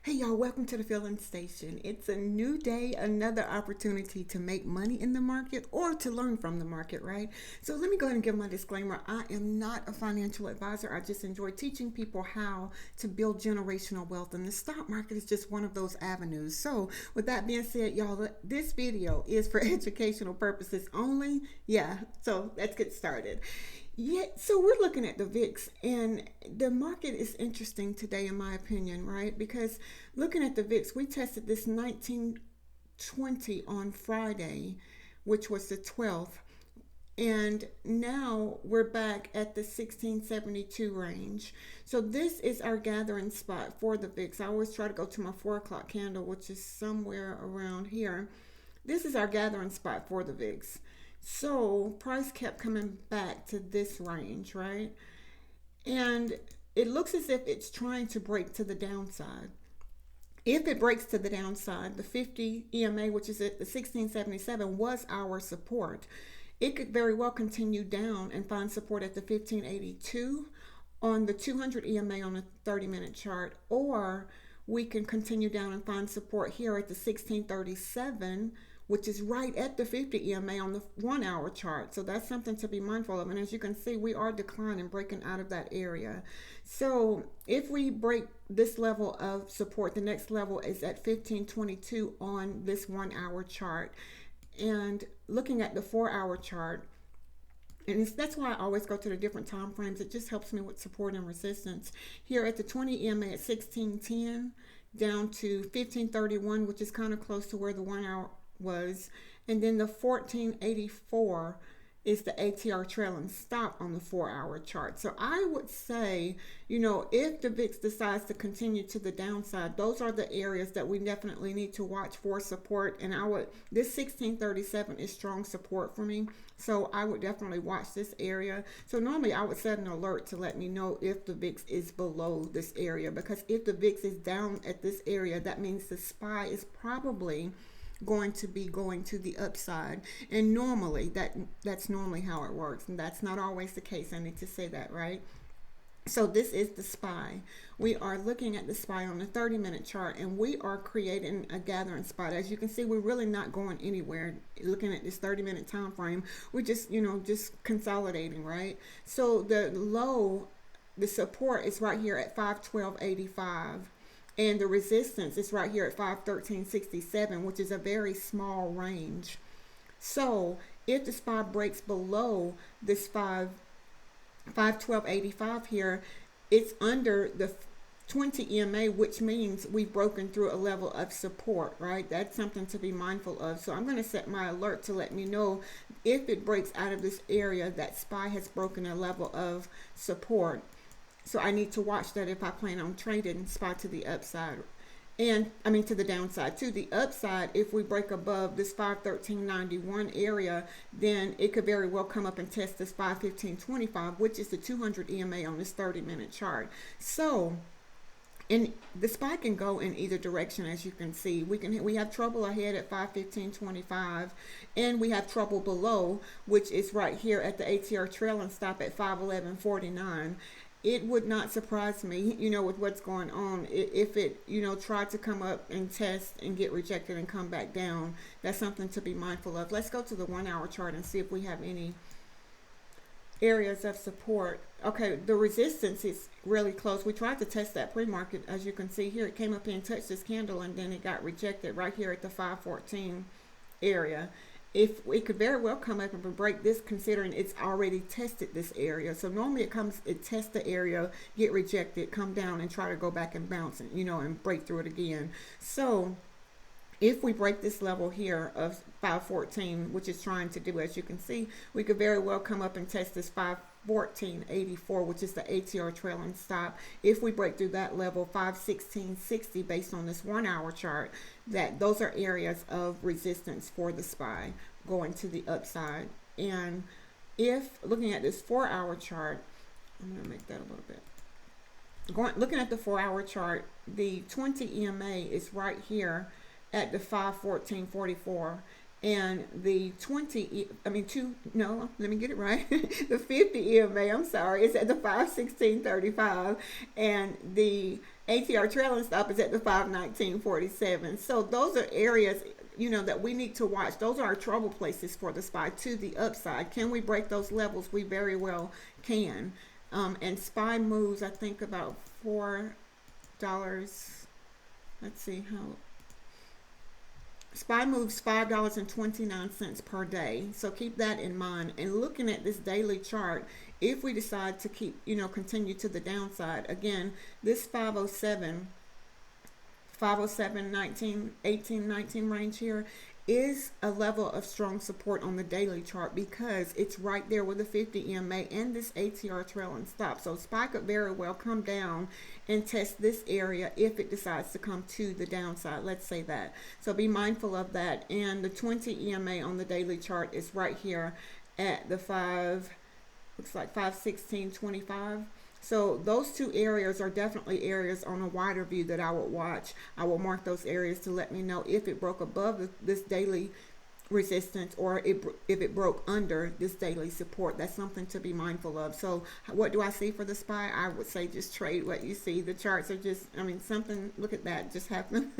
Hey y'all, welcome to the Filling Station. It's a new day, another opportunity to make money in the market or to learn from the market, right? So let me go ahead and give my disclaimer. I am not a financial advisor. I just enjoy teaching people how to build generational wealth, and the stock market is just one of those avenues. So with that being said, y'all, this video is for educational purposes only. Yeah, so let's get started. Yeah, so we're looking at the VIX, and the market is interesting today, in my opinion, right? Because looking at the VIX, we tested this 1920 on Friday, which was the 12th, and now we're back at the 1672 range. So this is our gathering spot for the VIX. I always try to go to my 4 o'clock candle, which is somewhere around here. This is our gathering spot for the VIX. So price kept coming back to this range, right? And it looks as if it's trying to break to the downside. If it breaks to the downside, the 50 EMA, which is at the 1677, was our support. It could very well continue down and find support at the 1582 on the 200 EMA on the 30-minute chart, or we can continue down and find support here at the 1637, which is right at the 50 EMA on the 1 hour chart. So that's something to be mindful of. And as you can see, we are declining, breaking out of that area. So if we break this level of support, the next level is at 1522 on this 1 hour chart. And looking at the 4 hour chart, and that's why I always go to the different time frames. It just helps me with support and resistance. Here at the 20 EMA at 1610 down to 1531, which is kind of close to where the 1 hour was. And then the 1484 is the ATR trailing stop on the 4 hour chart. So I would say, if the VIX decides to continue to the downside, those are the areas that we definitely need to watch for support. And this 1637 is strong support for me. So I would definitely watch this area. So normally I would set an alert to let me know if the VIX is below this area, because if the VIX is down at this area, that means the SPY is probably going to be going to the upside. And normally that's normally how it works, and that's not always the case. I need to say that, right? So this is the SPY. We are looking at the SPY on the 30-minute chart, and we are creating a gathering spot. As you can see, we're really not going anywhere. Looking at this 30-minute time frame, we're just consolidating, right? So the support is right here at 512.85. And the resistance is right here at 513.67, which is a very small range. So if the SPY breaks below this 512.85 here, it's under the 20 EMA, which means we've broken through a level of support, right? That's something to be mindful of. So I'm going to set my alert to let me know if it breaks out of this area that SPY has broken a level of support. So I need to watch that if I plan on trading SPY to the upside, and to the downside. To the upside, if we break above this 513.91 area, then it could very well come up and test this 515.25, which is the 200 EMA on this 30-minute chart. So, and the SPY can go in either direction. As you can see, we have trouble ahead at 515.25, and we have trouble below, which is right here at the ATR trailing stop at 511.49. It would not surprise me, with what's going on, if it, tried to come up and test and get rejected and come back down. That's something to be mindful of. Let's go to the 1 hour chart and see if we have any areas of support. Okay, the resistance is really close. We tried to test that pre-market. As you can see here, it came up here and touched this candle, and then it got rejected right here at the 514 area. If it could very well come up and break this, considering it's already tested this area. So normally it tests the area, get rejected, come down and try to go back and bounce and, and break through it again. So if we break this level here of 514, which is trying to do, as you can see, we could very well come up and test this 514.84, which is the ATR trailing stop. If we break through that level, 516.60, based on this 1 hour chart, those are areas of resistance for the SPY going to the upside. And if looking at this 4 hour chart, I'm going to make that a little bit. Looking at the 4 hour chart, the 20 EMA is right here at the 514.44, and the let me get it right. The 50 EMA, I'm sorry, is at the 516.35, and the ATR trailing stop is at the 519.47. So those are areas, that we need to watch. Those are our trouble places for the SPY to the upside. Can we break those levels? We very well can. And SPY moves, I think, about $4. Let's see how. SPY moves $5.29 per day. So keep that in mind. And looking at this daily chart, if we decide to keep, continue to the downside, again, this 507, 19, 18, 19 range here is a level of strong support on the daily chart because it's right there with the 50 EMA and this ATR trailing stop. So SPY could very well come down and test this area if it decides to come to the downside. Let's say that. So be mindful of that. And the 20 EMA on the daily chart is right here at the looks like 516.25. So those two areas are definitely areas on a wider view that I would watch. I will mark those areas to let me know if it broke above this daily resistance or if it broke under this daily support. That's something to be mindful of. So what do I see for the SPY? I would say just trade what you see. The charts are just, something, look at that, just happened.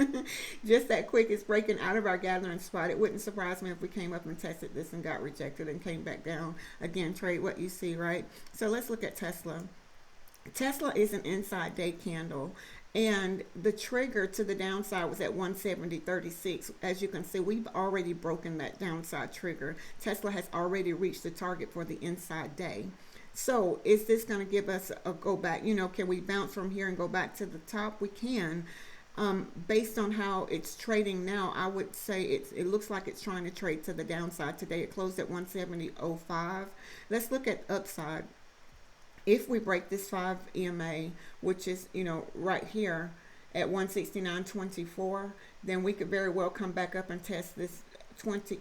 Just that quick. It's breaking out of our gathering spot. It wouldn't surprise me if we came up and tested this and got rejected and came back down. Again, trade what you see, right? So let's look at Tesla. Tesla is an inside day candle, and the trigger to the downside was at 170.36. As you can see, we've already broken that downside trigger. Tesla has already reached the target for the inside day. So is this going to give us a go back? Can we bounce from here and go back to the top? We can. Based on how it's trading now, I would say it looks like it's trying to trade to the downside today. It closed at 170.05. Let's look at upside. If we break this 5 EMA, which is, right here at 169.24, then we could very well come back up and test this 20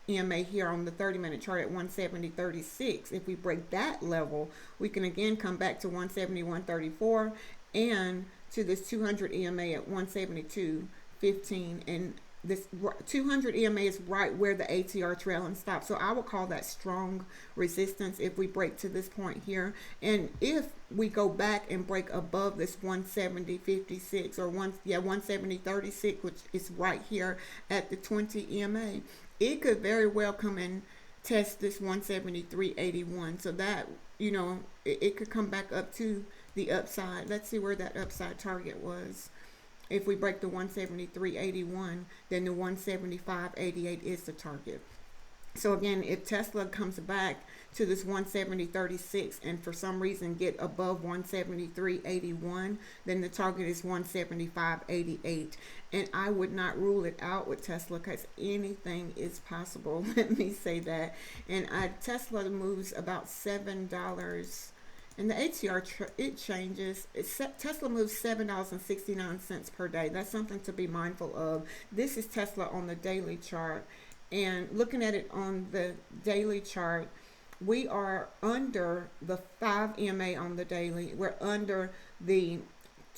EMA here on the 30-minute chart at 170.36. If we break that level, we can again come back to 171.34 and to this 200 EMA at 172.15. And this 200 EMA is right where the ATR trailing stops. So I would call that strong resistance if we break to this point here. And if we go back and break above this 170.56 or 170.36, which is right here at the 20 EMA, it could very well come and test this 173.81. So that, it could come back up to the upside. Let's see where that upside target was. If we break the 173.81, then the 175.88 is the target. So again, if Tesla comes back to this 170.36 and for some reason get above 173.81, then the target is 175.88. And I would not rule it out with Tesla because anything is possible. Let me say that. And Tesla moves about $7. And the ATR, it changes. Tesla moves $7.69 per day. That's something to be mindful of. This is Tesla on the daily chart. And looking at it on the daily chart, we are under the 5 EMA on the daily. We're under the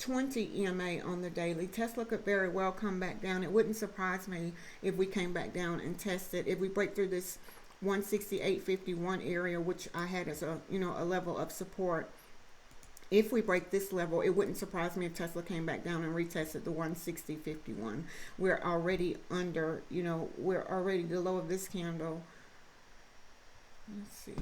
20 EMA on the daily. Tesla could very well come back down. It wouldn't surprise me if we came back down and tested. If we break through this 168.51 area, which I had as a level of support. If we break this level, it wouldn't surprise me if Tesla came back down and retested the 160.51. We're already under, we're already the low of this candle. Let's see.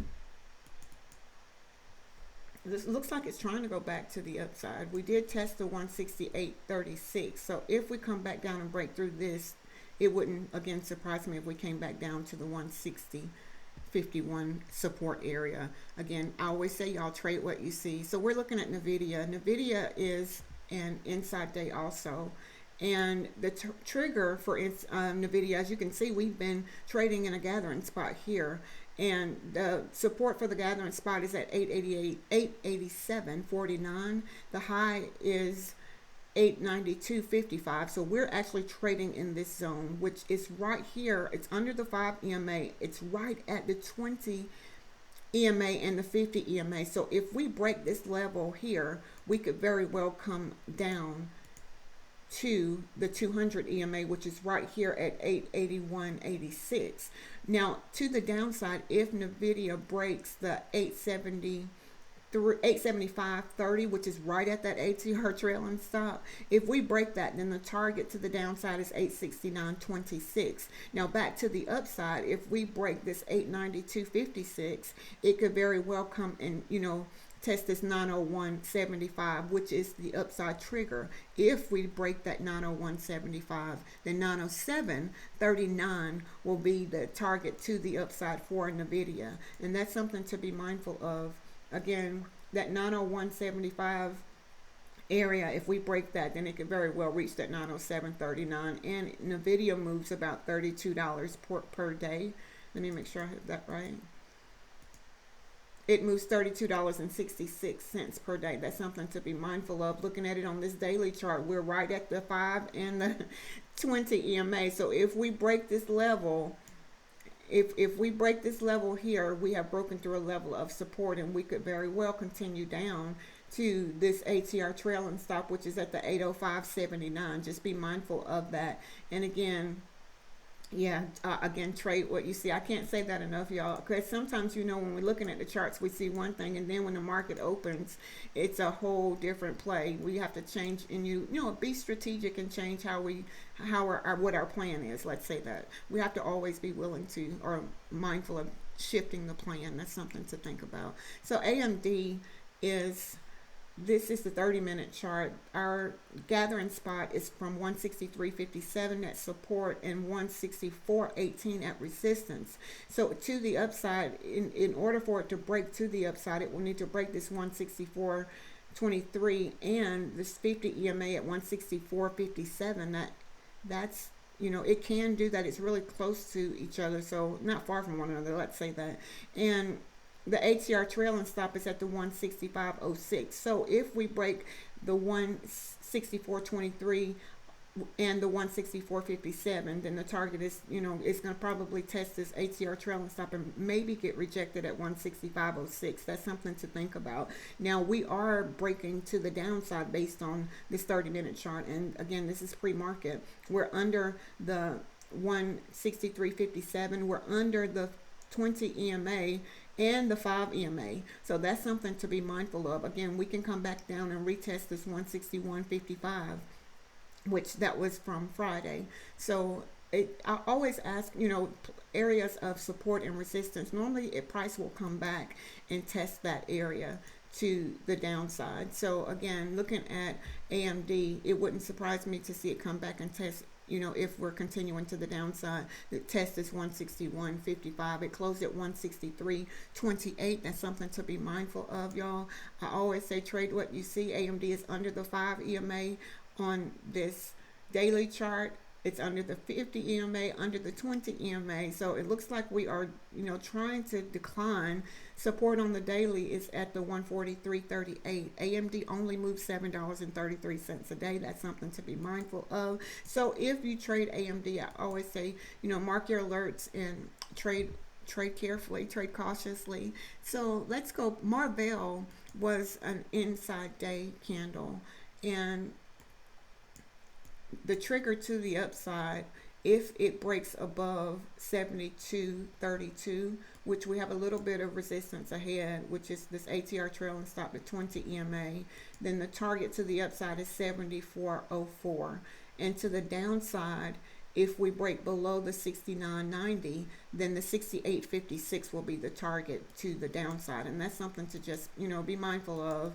This looks like it's trying to go back to the upside. We did test the 168.36. So if we come back down and break through this, it wouldn't, again, surprise me if we came back down to the 160.51 support area. Again, I always say y'all trade what you see. So we're looking at NVDA. NVDA is an inside day also. And the trigger for NVDA, as you can see, we've been trading in a gathering spot here. And the support for the gathering spot is at 887.49. The high is 892.55. So we're actually trading in this zone, which is right here. It's under the 5 EMA. It's right at the 20 EMA and the 50 EMA. So if we break this level here, we could very well come down to the 200 EMA, which is right here at 881.86. Now to the downside, if NVIDIA breaks the 870 875.30, which is right at that ATR trailing stop. If we break that, then the target to the downside is 869.26. Now back to the upside, if we break this 892.56, it could very well come and, test this 901.75, which is the upside trigger. If we break that 901.75, then 907.39 will be the target to the upside for NVIDIA. And that's something to be mindful of. Again, that 901.75 area, if we break that, then it could very well reach that 907.39. And NVIDIA moves about $32 per day. Let me make sure I have that right. It moves $32.66 per day. That's something to be mindful of. Looking at it on this daily chart, we're right at the 5 and the 20 EMA. So if we break this level, if we break this level here, we have broken through a level of support, and we could very well continue down to this ATR trailing stop, which is at the 805.79. Just be mindful of that. And again, again, trade what you see. I can't say that enough, y'all, because sometimes, when we're looking at the charts, we see one thing, and then when the market opens, it's a whole different play. We have to change, and be strategic and change what our plan is. Let's say that we have to always be willing to, or mindful of shifting the plan. That's something to think about. So AMD this is the 30-minute chart. Our gathering spot is from 163.57 at support and 164.18 at resistance. So to the upside, in order for it to break to the upside, it will need to break this 164.23 and this 50 EMA at 164.57. That's it can do that. It's really close to each other, so not far from one another. Let's say that. And the ATR trailing stop is at the 165.06. So if we break the 164.23 and the 164.57, then the target is, it's going to probably test this ATR trailing stop and maybe get rejected at 165.06. That's something to think about. Now, we are breaking to the downside based on this 30-minute chart. And again, this is pre-market. We're under the 163.57. We're under the 20 EMA and the 5 EMA. So that's something to be mindful of. Again, we can come back down and retest this 161.55, which that was from Friday. So I always ask, areas of support and resistance. Normally, price will come back and test that area to the downside. So again, looking at AMD, it wouldn't surprise me to see it come back and test, if we're continuing to the downside. The test is 161.55. It closed at 163.28. That's something to be mindful of, y'all. I always say trade what you see. AMD is under the 5 EMA on this daily chart. It's under the 50 EMA, under the 20 EMA. So it looks like we are, trying to decline. Support on the daily is at the 143.38. AMD only moves $7.33 a day. That's something to be mindful of. So if you trade AMD, I always say, mark your alerts and trade carefully, trade cautiously. So let's go. Marvell was an inside day candle, and the trigger to the upside, if it breaks above 72.32, which we have a little bit of resistance ahead, which is this ATR trailing stop at 20 EMA, then the target to the upside is 74.04. And to the downside, if we break below the 69.90, then the 68.56 will be the target to the downside. And that's something to just, be mindful of.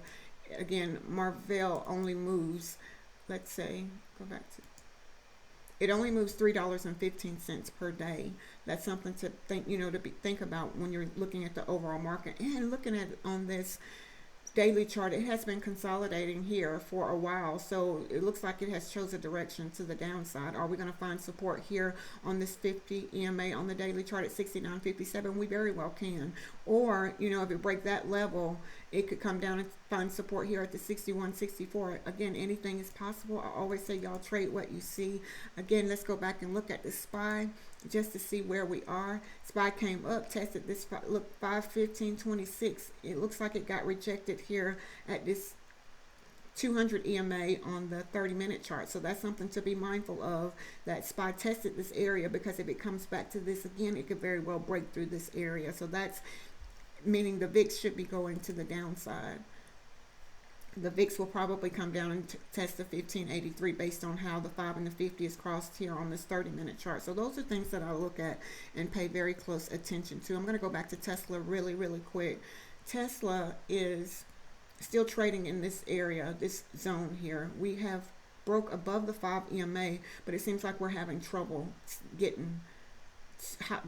Again, Marvell only moves, let's say, go back to, it only moves $3.15 per day. That's something to think, think about when you're looking at the overall market. And looking at it on this daily chart, it has been consolidating here for a while, so it looks like it has chosen a direction to the downside. Are we going to find support here on this 50 EMA on the daily chart at 69.57? We very well can. Or, if it break that level, it could come down and find support here at the 61.64. Again, anything is possible. I always say, y'all trade what you see. Again, let's go back and look at the SPY just to see where we are. SPY came up, tested this, look, 515.26. It looks like it got rejected here at this 200 EMA on the 30-minute chart. So that's something to be mindful of, that SPY tested this area, because if it comes back to this again, it could very well break through this area. So that's meaning the VIX should be going to the downside. The VIX will probably come down and test the 1583 based on how the 5 and the 50 is crossed here on this 30-minute chart. So those are things that I look at and pay very close attention to. I'm going to go back to Tesla really quick. Tesla is still trading in this area, this zone here. We have broke above the 5 EMA, but it seems like we're having trouble getting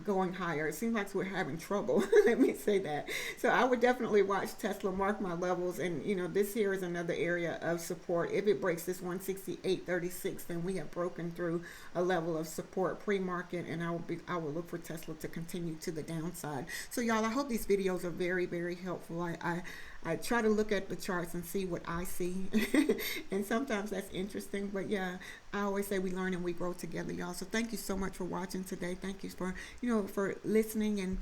going higher. It seems like we're having trouble. Let me say that. So I would definitely watch Tesla, mark my levels, and this here is another area of support. If it breaks this 168.36, then we have broken through a level of support pre-market, and I will look for Tesla to continue to the downside. So y'all, I hope these videos are very helpful. I try to look at the charts and see what I see and sometimes that's interesting, but yeah, I always say we learn and we grow together, y'all. So thank you so much for watching today. Thank you for for listening, and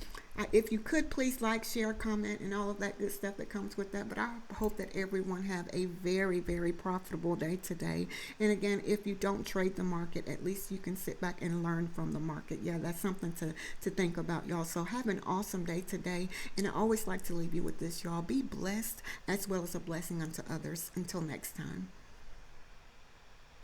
if you could please like, share, comment, and all of that good stuff that comes with that. But I hope that everyone have a very profitable day today. And again, if you don't trade the market, at least you can sit back and learn from the market. Yeah, that's something to think about, y'all. So have an awesome day today, and I always like to leave you with this, y'all. Be blessed as well as a blessing unto others. Until next time.